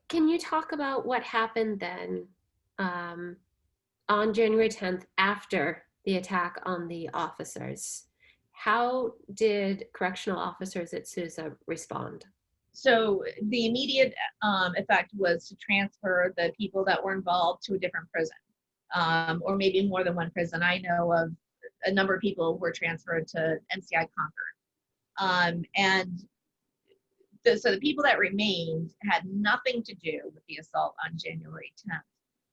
Can you talk about what happened then um, on January 10th after the attack on the officers? How did correctional officers at Sousa respond? So the immediate effect was to transfer the people that were involved to a different prison, or maybe more than one prison. I know of a number of people were transferred to MCI Concord. And so the people that remained had nothing to do with the assault on January 10th,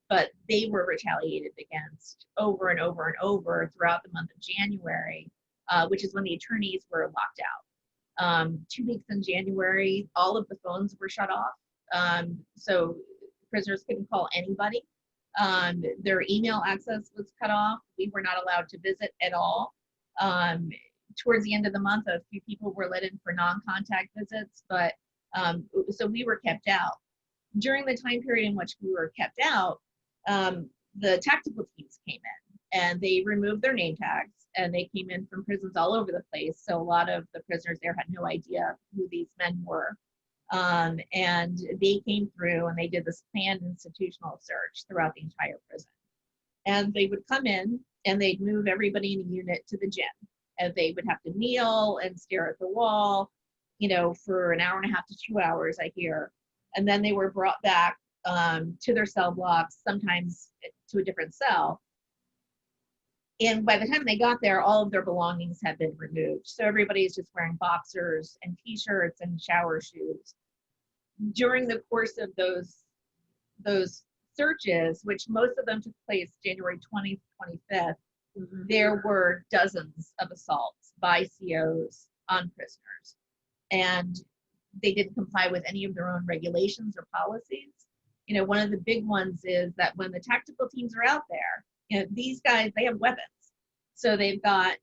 but they were retaliated against over and over and over throughout the month of January, which is when the attorneys were locked out. 2 weeks in January, all of the phones were shut off. So prisoners couldn't call anybody. Their email access was cut off. We were not allowed to visit at all. Towards the end of the month, a few people were let in for non-contact visits, but so we were kept out. During the time period in which we were kept out, the tactical teams came in and they removed their name tags, and they came in from prisons all over the place. So a lot of the prisoners there had no idea who these men were. And they came through and they did this planned institutional search throughout the entire prison. And they would come in and they'd move everybody in the unit to the gym. And they would have to kneel and stare at the wall, for an hour and a half to 2 hours, I hear. And then they were brought back to their cell blocks, sometimes to a different cell. And by the time they got there, all of their belongings had been removed. So everybody's just wearing boxers and t-shirts and shower shoes. During the course of those searches, which most of them took place January 20th, 25th, there were dozens of assaults by COs on prisoners. And they didn't comply with any of their own regulations or policies. One of the big ones is that when the tactical teams are out there, these guys, they have weapons. So they've got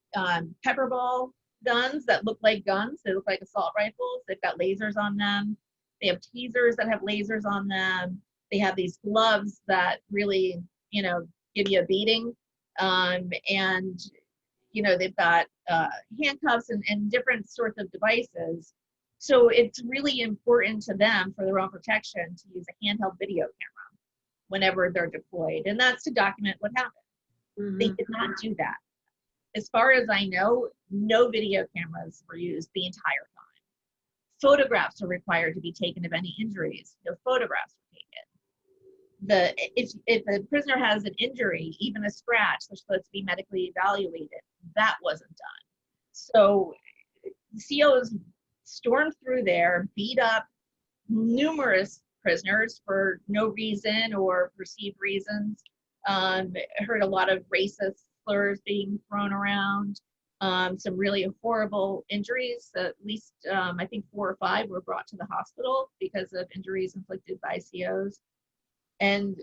pepper ball guns that look like guns. They look like assault rifles. They've got lasers on them. They have tasers that have lasers on them. They have these gloves that really, give you a beating. And, they've got handcuffs and different sorts of devices. So it's really important to them for their own protection to use a handheld video camera whenever they're deployed. And that's to document what happened. They did not do that. As far as I know, no video cameras were used the entire time. Photographs are required to be taken of any injuries. No photographs were taken. If a prisoner has an injury, even a scratch, they're supposed to be medically evaluated. That wasn't done. So COs stormed through there, beat up numerous prisoners for no reason or perceived reasons. Heard a lot of racist slurs being thrown around, some really horrible injuries. At least I think 4 or 5 were brought to the hospital because of injuries inflicted by COs. And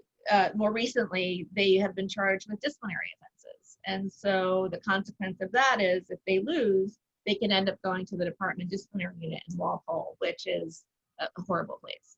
more recently, they have been charged with disciplinary offenses. And so the consequence of that is if they lose, they can end up going to the Department Disciplinary Unit in Walpole, which is a horrible place.